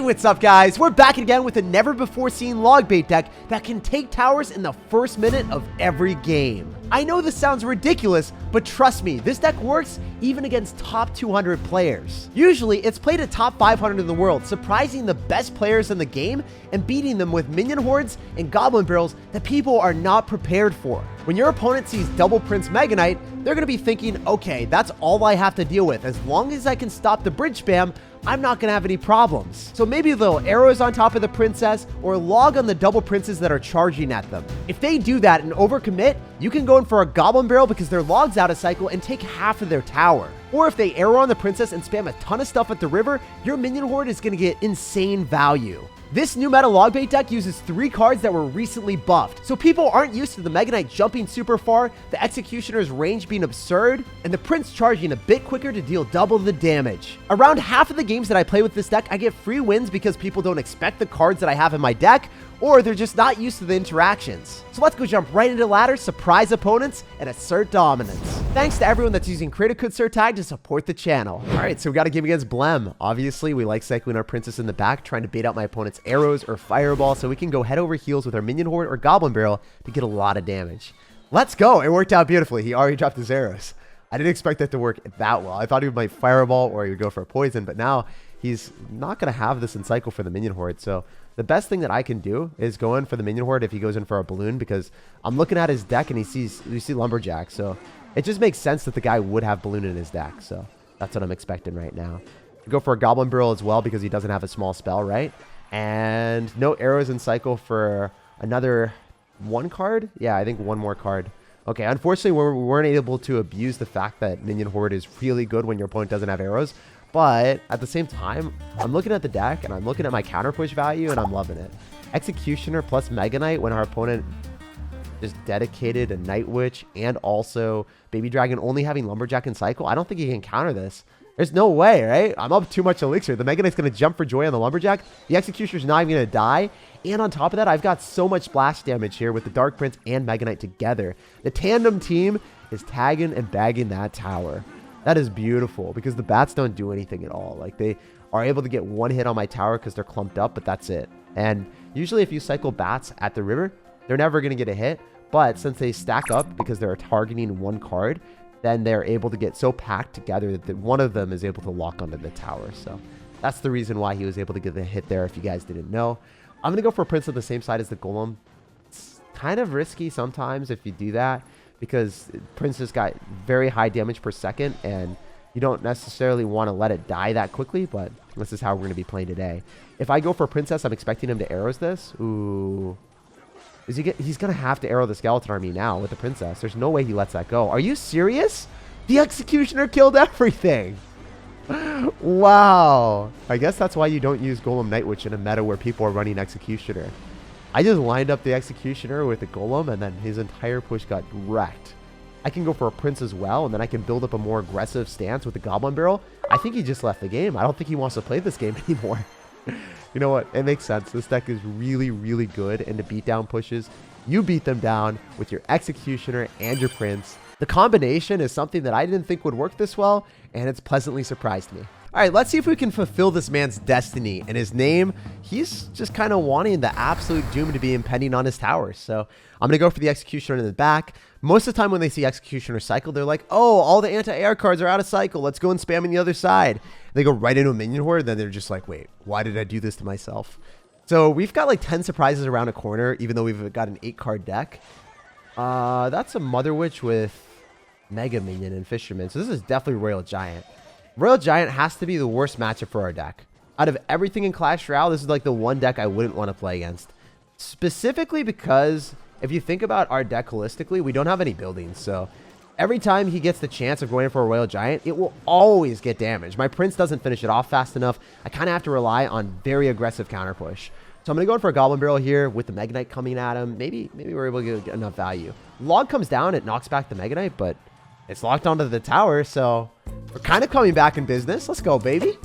What's up, guys? We're back again with a never-before-seen log bait deck that can take towers in the first minute of every game. I know this sounds ridiculous, but trust me, this deck works even against top 200 players. Usually, it's played at top 500 in the world, surprising the best players in the game and beating them with minion hordes and goblin barrels that people are not prepared for. When your opponent sees double Prince Mega Knight, they're going to be thinking, okay, that's all I have to deal with. As long as I can stop the bridge spam, I'm not going to have any problems. So maybe a little arrows on top of the princess or log on the double princes that are charging at them. If they do that and overcommit, you can go in for a goblin barrel because their log's out of cycle and take half of their tower. Or if they arrow on the princess and spam a ton of stuff at the river, your minion horde is going to get insane value. This new meta log bait deck uses 3 cards that were recently buffed, so people aren't used to the Mega Knight jumping super far, the Executioner's range being absurd, and the Prince charging a bit quicker to deal double the damage. Around half of the games that I play with this deck, I get free wins because people don't expect the cards that I have in my deck, or they're just not used to the interactions. So let's go jump right into ladder, surprise opponents, and assert dominance. Thanks to everyone that's using creator code SirTag to support the channel. Alright, so we got a game against Blem. Obviously, we like cycling our princess in the back, trying to bait out my opponent's arrows or fireball, so we can go head over heels with our minion horde or goblin barrel to get a lot of damage. Let's go! It worked out beautifully. He already dropped his arrows. I didn't expect that to work that well. I thought he might fireball or he would go for a poison, but now he's not going to have this in cycle for the minion horde, so the best thing that I can do is go in for the minion horde if he goes in for a balloon, because I'm looking at his deck and you see lumberjack, so it just makes sense that the guy would have balloon in his deck. So that's what I'm expecting right now. Go for a goblin barrel as well because he doesn't have a small spell, right? And no arrows in cycle for another 1 card. Yeah, I think 1 more card. Okay, unfortunately we weren't able to abuse the fact that minion horde is really good when your opponent doesn't have arrows. But at the same time, I'm looking at the deck and I'm looking at my counter push value and I'm loving it. Executioner plus Mega Knight when our opponent just dedicated a Night Witch and also Baby Dragon only having Lumberjack in cycle. I don't think he can counter this. There's no way, right? I'm up too much elixir. The Mega Knight's going to jump for joy on the Lumberjack. The Executioner's not even going to die. And on top of that, I've got so much splash damage here with the Dark Prince and Mega Knight together. The tandem team is tagging and bagging that tower. That is beautiful because the bats don't do anything at all. Like, they are able to get 1 hit on my tower because they're clumped up, but that's it. And usually if you cycle bats at the river, they're never going to get a hit. But since they stack up because they're targeting 1 card, then they're able to get so packed together that one of them is able to lock onto the tower. So that's the reason why he was able to get the hit there if you guys didn't know. I'm going to go for a Prince on the same side as the Golem. It's kind of risky sometimes if you do that, because Prince has got very high damage per second and you don't necessarily want to let it die that quickly, but this is how we're going to be playing today. If I go for Princess, I'm expecting him to arrows this. Ooh. He's going to have to arrow the skeleton army now with the Princess. There's no way he lets that go. Are you serious? The Executioner killed everything. Wow. I guess that's why you don't use Golem Night Witch in a meta where people are running Executioner. I just lined up the Executioner with the Golem, and then his entire push got wrecked. I can go for a Prince as well, and then I can build up a more aggressive stance with the Goblin Barrel. I think he just left the game. I don't think he wants to play this game anymore. You know what? It makes sense. This deck is really, really good into beatdown pushes. You beat them down with your Executioner and your Prince. The combination is something that I didn't think would work this well, and it's pleasantly surprised me. All right, let's see if we can fulfill this man's destiny. And his name, he's just kind of wanting the absolute doom to be impending on his towers. So I'm going to go for the Executioner in the back. Most of the time when they see Executioner cycle, they're like, oh, all the anti-AR cards are out of cycle. Let's go and spam on the other side. They go right into a minion horde. And then they're just like, wait, why did I do this to myself? So we've got like 10 surprises around a corner, even though we've got an 8-card deck. That's a Mother Witch with Mega Minion and Fisherman. So this is definitely Royal Giant. Royal Giant has to be the worst matchup for our deck. Out of everything in Clash Royale, this is like the one deck I wouldn't want to play against. Specifically because if you think about our deck holistically, we don't have any buildings. So every time he gets the chance of going for a Royal Giant, it will always get damaged. My Prince doesn't finish it off fast enough. I kind of have to rely on very aggressive counter push. So I'm going to go in for a Goblin Barrel here with the Mega Knight coming at him. Maybe we're able to get enough value. Log comes down, it knocks back the Mega Knight, but it's locked onto the tower, so we're kind of coming back in business. Let's go, baby.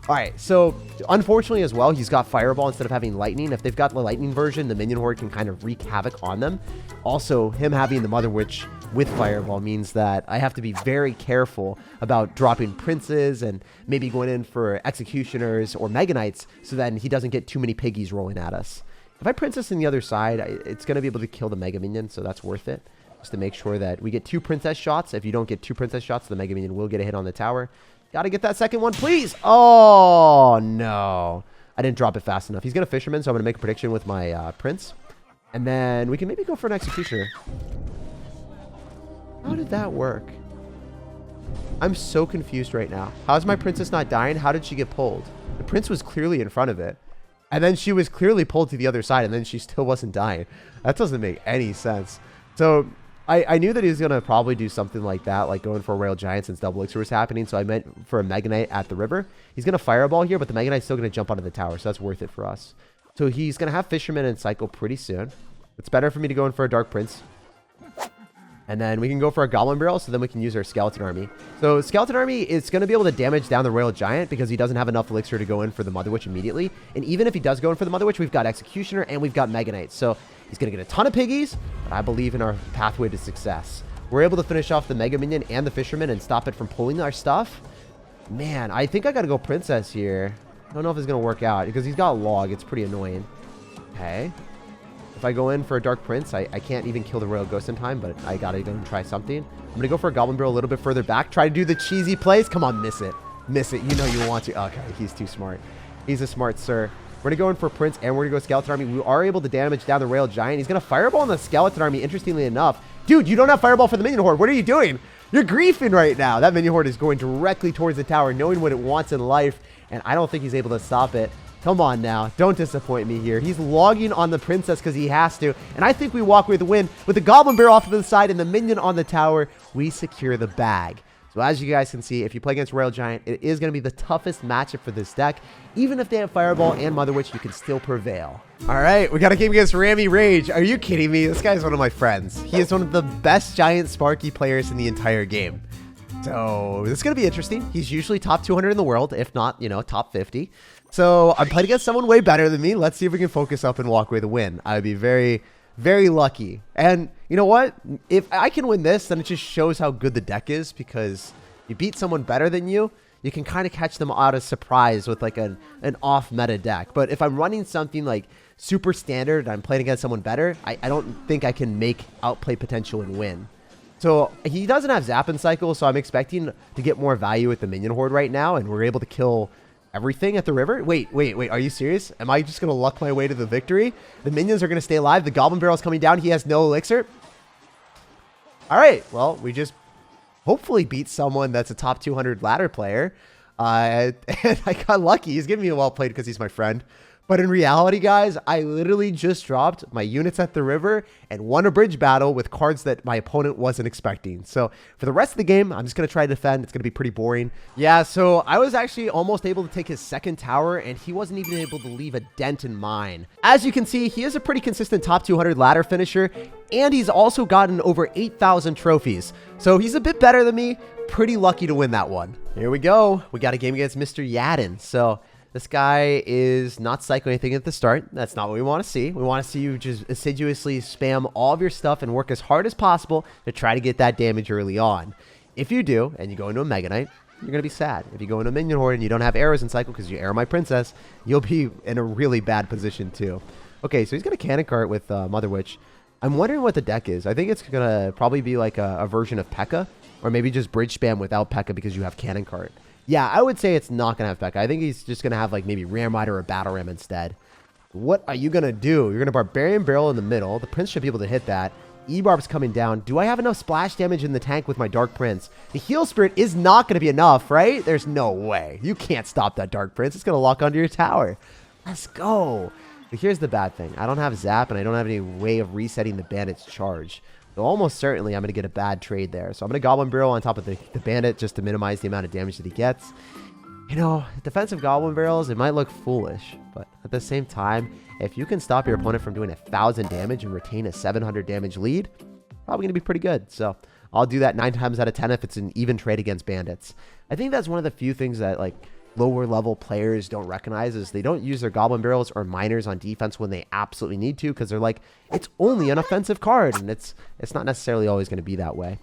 All right, so unfortunately as well, he's got Fireball instead of having Lightning. If they've got the Lightning version, the Minion Horde can kind of wreak havoc on them. Also, him having the Mother Witch with Fireball means that I have to be very careful about dropping Princes and maybe going in for Executioners or Mega Knights so that he doesn't get too many piggies rolling at us. If I Princess on the other side, it's going to be able to kill the Mega Minion, so that's worth it. Just to make sure that we get 2 Princess shots. If you don't get 2 Princess shots, the Mega Minion will get a hit on the tower. Gotta get that second one, please. Oh, no. I didn't drop it fast enough. He's going to Fisherman, so I'm going to make a prediction with my Prince. And then we can maybe go for an Executioner. How did that work? I'm so confused right now. How is my Princess not dying? How did she get pulled? The Prince was clearly in front of it. And then she was clearly pulled to the other side, and then she still wasn't dying. That doesn't make any sense. So I knew that he was going to probably do something like that, like going for a Royal Giant since Double Elixir was happening. So I meant for a Mega Knight at the river. He's going to Fireball here, but the Mega Knight's still going to jump onto the tower, so that's worth it for us. So he's going to have Fisherman and Cycle pretty soon. It's better for me to go in for a Dark Prince. And then we can go for a Goblin Barrel, so then we can use our Skeleton Army. So Skeleton Army is going to be able to damage down the Royal Giant because he doesn't have enough Elixir to go in for the Mother Witch immediately. And even if he does go in for the Mother Witch, we've got Executioner and we've got Mega Knight. So he's going to get a ton of piggies, but I believe in our pathway to success. We're able to finish off the Mega Minion and the Fisherman and stop it from pulling our stuff. Man, I think I got to go Princess here. I don't know if it's going to work out because he's got Log. It's pretty annoying. Okay. If I go in for a Dark Prince, I can't even kill the Royal Ghost in time, but I gotta go and try something. I'm gonna go for a Goblin Barrel a little bit further back. Try to do the cheesy plays. Come on, miss it. Miss it. You know you want to. Okay, he's too smart. He's a smart sir. We're gonna go in for Prince, and we're gonna go Skeleton Army. We are able to damage down the Royal Giant. He's gonna Fireball on the Skeleton Army, interestingly enough. Dude, you don't have Fireball for the Minion Horde. What are you doing? You're griefing right now. That Minion Horde is going directly towards the tower, knowing what it wants in life, and I don't think he's able to stop it. Come on now. Don't disappoint me here. He's logging on the Princess because he has to. And I think we walk away with the win. With the Goblin Barrel off to the side and the Minion on the tower, we secure the bag. So as you guys can see, if you play against Royal Giant, it is going to be the toughest matchup for this deck. Even if they have Fireball and Mother Witch, you can still prevail. All right, we got a game against Rammy Rage. Are you kidding me? This guy's one of my friends. He is one of the best Giant Sparky players in the entire game. So this is going to be interesting. He's usually top 200 in the world, if not, you know, top 50. So I'm playing against someone way better than me. Let's see if we can focus up and walk away the win. I would be very, very lucky. And you know what? If I can win this, then it just shows how good the deck is, because you beat someone better than you, you can kind of catch them out of surprise with like an off meta deck. But if I'm running something like super standard and I'm playing against someone better, I don't think I can make outplay potential and win. So he doesn't have Zap and Cycle, so I'm expecting to get more value with the Minion Horde right now, and we're able to kill everything at the river. Wait, are you serious? Am I just going to luck my way to the victory? The minions are going to stay alive. The Goblin Barrel is coming down. He has no Elixir. All right, well, we just hopefully beat someone that's a top 200 ladder player. And I got lucky. He's giving me a well played because he's my friend. But in reality, guys, I literally just dropped my units at the river and won a bridge battle with cards that my opponent wasn't expecting. So for the rest of the game, I'm just going to try to defend. It's going to be pretty boring. Yeah, so I was actually almost able to take his second tower, and he wasn't even able to leave a dent in mine. As you can see, he is a pretty consistent top 200 ladder finisher, and he's also gotten over 8,000 trophies. So he's a bit better than me. Pretty lucky to win that one. Here we go. We got a game against Mr. Yadin. So this guy is not cycling anything at the start. That's not what we want to see. We want to see you just assiduously spam all of your stuff and work as hard as possible to try to get that damage early on. If you do, and you go into a Mega Knight, you're going to be sad. If you go into a Minion Horde and you don't have arrows in cycle because you arrow my Princess, you'll be in a really bad position too. Okay, so he's going to Cannon Cart with Mother Witch. I'm wondering what the deck is. I think it's going to probably be like a version of P.E.K.K.A. or maybe just bridge spam without P.E.K.K.A. because you have Cannon Cart. Yeah, I would say it's not going to have P.E.K.K.A. I think he's just going to have like maybe Ram Rider or Battle Ram instead. What are you going to do? You're going to Barbarian Barrel in the middle. The Prince should be able to hit that. E-Barb's coming down. Do I have enough splash damage in the tank with my Dark Prince? The Heal Spirit is not going to be enough, right? There's no way. You can't stop that Dark Prince. It's going to lock onto your tower. Let's go. But here's the bad thing. I don't have Zap, and I don't have any way of resetting the Bandit's charge. So almost certainly I'm going to get a bad trade there. So I'm going to Goblin Barrel on top of the Bandit just to minimize the amount of damage that he gets. You know, defensive Goblin Barrels, it might look foolish, but at the same time, if you can stop your opponent from doing 1,000 damage and retain a 700 damage lead, probably going to be pretty good. So I'll do that 9 times out of 10 if it's an even trade against Bandits. I think that's one of the few things that, like, lower level players don't recognize is they don't use their goblin barrels or miners on defense when they absolutely need to, because they're like, it's only an offensive card, and it's not necessarily always going to be that way.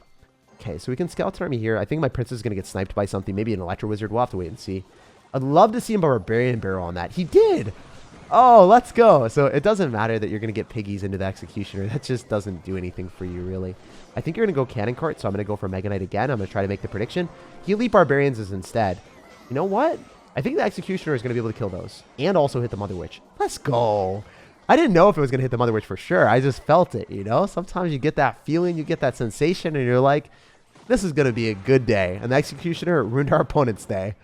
Okay, so we can skeleton army here. I think my princess is going to get sniped by something, maybe an electro wizard. We'll have to wait and see. I'd love to see him barbarian barrel on that. He did. Oh, let's go. So it doesn't matter that you're going to get piggies into the executioner. That just doesn't do anything for you, really. I think you're going to go cannon cart, so I'm going to go for Mega Knight again. I'm going to try to make the prediction. He elite barbarians is instead. You know what? I think the executioner is going to be able to kill those and also hit the Mother Witch. Let's go. I didn't know if it was going to hit the Mother Witch for sure. I just felt it, you know? Sometimes you get that feeling, you get that sensation, and you're like, this is going to be a good day. And the executioner ruined our opponent's day.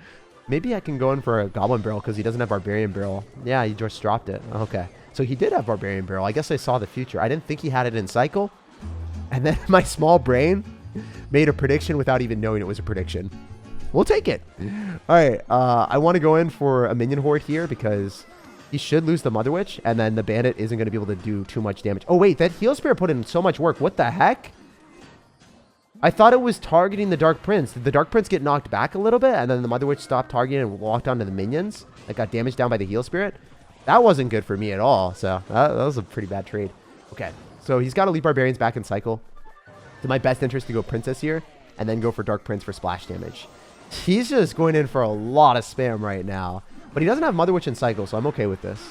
Maybe I can go in for a goblin barrel because he doesn't have barbarian barrel. Yeah, he just dropped it. Okay. So he did have barbarian barrel. I guess I saw the future. I didn't think he had it in cycle. And then my small brain made a prediction without even knowing it was a prediction. We'll take it. All right. I want to go in for a minion horde here because he should lose the Mother Witch, and then the bandit isn't going to be able to do too much damage. Oh, wait. That heal spirit put in so much work. What the heck? I thought it was targeting the Dark Prince. Did the Dark Prince get knocked back a little bit, and then the Mother Witch stopped targeting and walked onto the minions that got damaged down by the heal spirit? That wasn't good for me at all, so that was a pretty bad trade. Okay, so he's got to leave barbarians back in cycle. It's in my best interest to go princess here, and then go for Dark Prince for splash damage. He's just going in for a lot of spam right now, but he doesn't have Mother Witch in cycle, so I'm okay with this.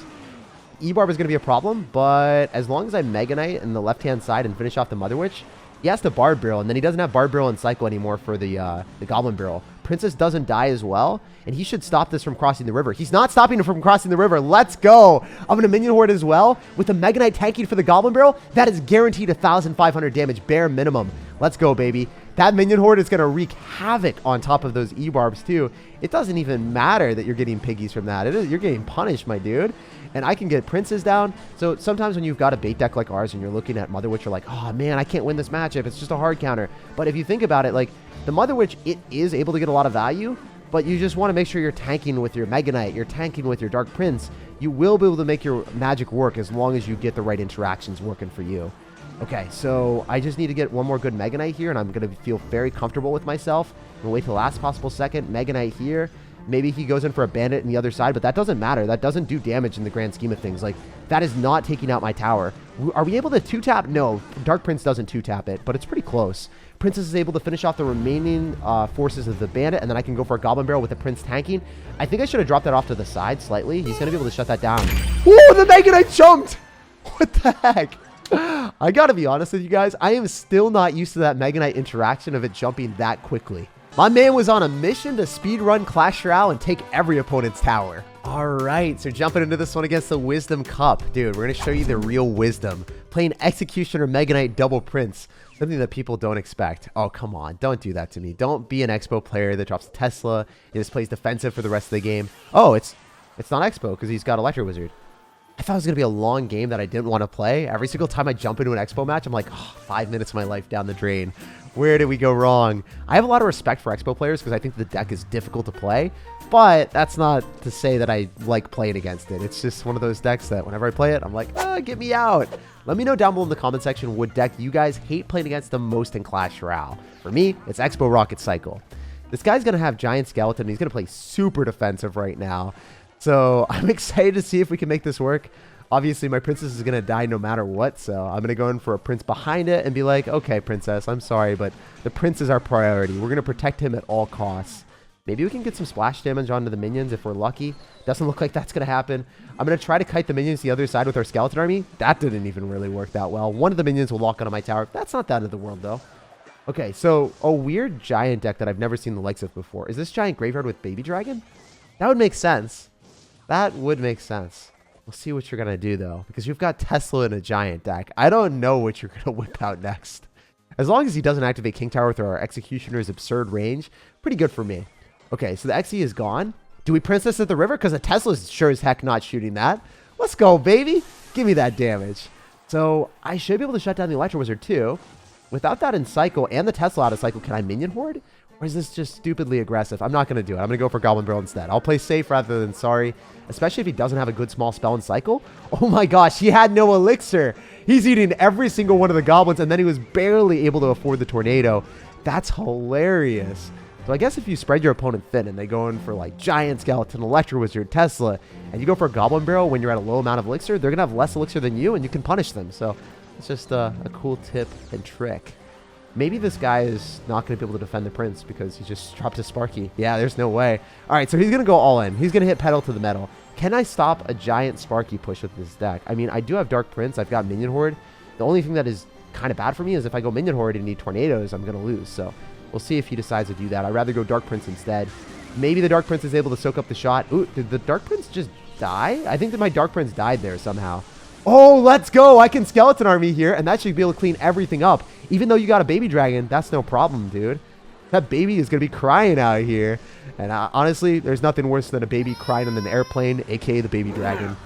E-Barb is going to be a problem, but as long as I Mega Knight in the left-hand side and finish off the Mother Witch, he has the Barb Barrel, and then he doesn't have Barb Barrel in cycle anymore for the Goblin Barrel. Princess doesn't die as well, and he should stop this from crossing the river. He's not stopping him from crossing the river. Let's go. I'm going to Minion Horde as well. With the Mega Knight tanking for the Goblin Barrel, that is guaranteed 1,500 damage, bare minimum. Let's go, baby. That Minion Horde is going to wreak havoc on top of those E-Barbs, too. It doesn't even matter that you're getting piggies from that. You're getting punished, my dude. And I can get princes down. So sometimes when you've got a bait deck like ours and you're looking at Mother Witch, you're like, oh, man, I can't win this matchup. It's just a hard counter. But if you think about it, like, the Mother Witch, it is able to get a lot of value, but you just want to make sure you're tanking with your Mega Knight, you're tanking with your Dark Prince. You will be able to make your magic work as long as you get the right interactions working for you. Okay, so I just need to get one more good Mega Knight here, and I'm going to feel very comfortable with myself. I'm going to wait till the last possible second. Mega Knight here. Maybe he goes in for a bandit on the other side, but that doesn't matter. That doesn't do damage in the grand scheme of things. Like, that is not taking out my tower. Are we able to two-tap? No, Dark Prince doesn't two-tap it, but it's pretty close. Princess is able to finish off the remaining forces of the bandit, and then I can go for a Goblin Barrel with the Prince tanking. I think I should have dropped that off to the side slightly. He's going to be able to shut that down. Ooh, the Mega Knight jumped! What the heck? I gotta be honest with you guys. I am still not used to that Mega Knight interaction of it jumping that quickly. My man was on a mission to speedrun Clash Royale and take every opponent's tower. All right, so jumping into this one against the Wisdom Cup. Dude, we're going to show you the real wisdom. Playing Executioner Mega Knight double Prince. Something that people don't expect. Oh, come on. Don't do that to me. Don't be an Expo player that drops Tesla and just plays defensive for the rest of the game. Oh, it's not Expo because he's got Electro Wizard. I thought it was going to be a long game that I didn't want to play. Every single time I jump into an Expo match, I'm like, oh, 5 minutes of my life down the drain. Where did we go wrong? I have a lot of respect for Expo players because I think the deck is difficult to play, but that's not to say that I like playing against it. It's just one of those decks that whenever I play it, I'm like, get me out. Let me know down below in the comment section what deck you guys hate playing against the most in Clash Royale. For me, it's Expo Rocket Cycle. This guy's going to have Giant Skeleton. He's going to play super defensive right now. So I'm excited to see if we can make this work. Obviously, my princess is going to die no matter what, so I'm going to go in for a prince behind it and be like, okay, princess, I'm sorry, but the prince is our priority. We're going to protect him at all costs. Maybe we can get some splash damage onto the minions if we're lucky. Doesn't look like that's going to happen. I'm going to try to kite the minions to the other side with our skeleton army. That didn't even really work that well. One of the minions will lock onto my tower. That's not the end of the world, though. Okay, so a weird giant deck that I've never seen the likes of before. Is this giant graveyard with baby dragon? That would make sense. That would make sense. We'll see what you're going to do, though, because you've got Tesla in a giant deck. I don't know what you're going to whip out next. As long as he doesn't activate King Tower with our Executioner's absurd range, pretty good for me. Okay, so the XE is gone. Do we Princess at the river? Because a Tesla's sure as heck not shooting that. Let's go, baby. Give me that damage. So I should be able to shut down the Electro Wizard, too. Without that in cycle and the Tesla out of cycle, can I Minion Horde? Or is this just stupidly aggressive? I'm not going to do it. I'm going to go for Goblin Barrel instead. I'll play safe rather than sorry, especially if he doesn't have a good small spell in cycle. Oh my gosh, he had no elixir. He's eating every single one of the goblins, and then he was barely able to afford the tornado. That's hilarious. So I guess if you spread your opponent thin and they go in for like Giant Skeleton, Electro Wizard, Tesla, and you go for a Goblin Barrel when you're at a low amount of elixir, they're going to have less elixir than you, and you can punish them. So it's just a cool tip and trick. Maybe this guy is not going to be able to defend the Prince because he just dropped a Sparky. Yeah, there's no way. All right, so he's going to go all in. He's going to hit Pedal to the Metal. Can I stop a giant Sparky push with this deck? I mean, I do have Dark Prince. I've got Minion Horde. The only thing that is kind of bad for me is if I go Minion Horde and need Tornadoes, I'm going to lose. So we'll see if he decides to do that. I'd rather go Dark Prince instead. Maybe the Dark Prince is able to soak up the shot. Ooh, did the Dark Prince just die? I think that my Dark Prince died there somehow. Oh, let's go. I can Skeleton Army here, and that should be able to clean everything up. Even though you got a baby dragon, that's no problem, dude. That baby is going to be crying out here. And honestly, there's nothing worse than a baby crying on an airplane, a.k.a. the baby dragon.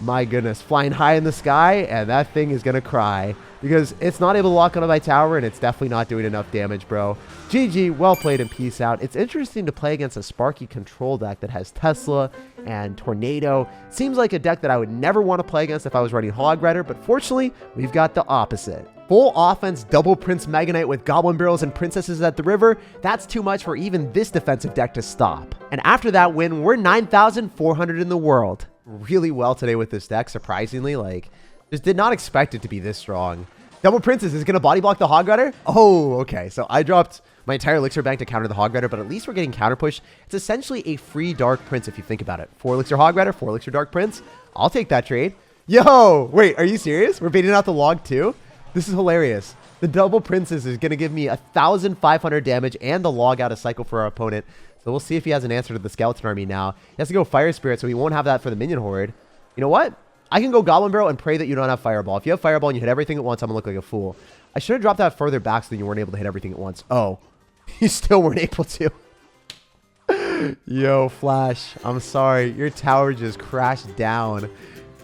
My goodness, flying high in the sky, and that thing is going to cry because it's not able to lock onto my tower, and it's definitely not doing enough damage, bro. GG, well played, and peace out. It's interesting to play against a Sparky control deck that has Tesla and Tornado. Seems like a deck that I would never want to play against if I was running Hog Rider, but fortunately, we've got the opposite. Full offense, double Prince Mega Knight with Goblin Barrels and Princesses at the river. That's too much for even this defensive deck to stop. And after that win, we're 9,400 in the world. Really well today with this deck, surprisingly. Like, just did not expect it to be this strong. Double Princess is going to body block the Hog Rider? Oh, okay. So I dropped my entire elixir bank to counter the Hog Rider, but at least we're getting counter push. It's essentially a free Dark Prince if you think about it. 4 elixir Hog Rider, 4 elixir Dark Prince. I'll take that trade. Yo, wait, are you serious? We're baiting out the log too? This is hilarious. The Double Princess is going to give me 1,500 damage and the log out of cycle for our opponent. So we'll see if he has an answer to the Skeleton Army now. He has to go Fire Spirit, so he won't have that for the Minion Horde. You know what? I can go Goblin Barrel and pray that you don't have Fireball. If you have Fireball and you hit everything at once, I'm going to look like a fool. I should have dropped that further back so that you weren't able to hit everything at once. Oh, you still weren't able to. Yo, Flash, I'm sorry. Your tower just crashed down.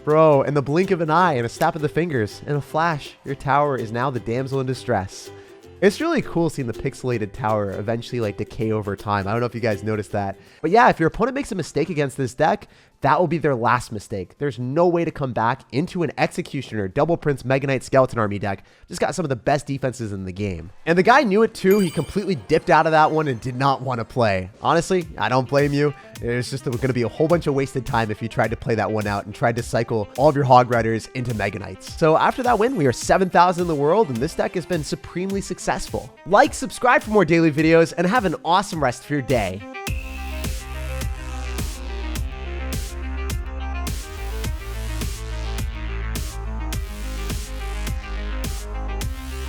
Bro, in the blink of an eye and a snap of the fingers, in a flash, your tower is now the damsel in distress. It's really cool seeing the pixelated tower eventually like decay over time. I don't know if you guys noticed that. But yeah, if your opponent makes a mistake against this deck, that will be their last mistake. There's no way to come back into an Executioner, Double Prince, Mega Knight, Skeleton Army deck. Just got some of the best defenses in the game. And the guy knew it too. He completely dipped out of that one and did not want to play. Honestly, I don't blame you. It's just going to be a whole bunch of wasted time if you tried to play that one out and tried to cycle all of your Hog Riders into Mega Knights. So after that win, we are 7,000 in the world, and this deck has been supremely successful. Like, subscribe for more daily videos, and have an awesome rest of your day.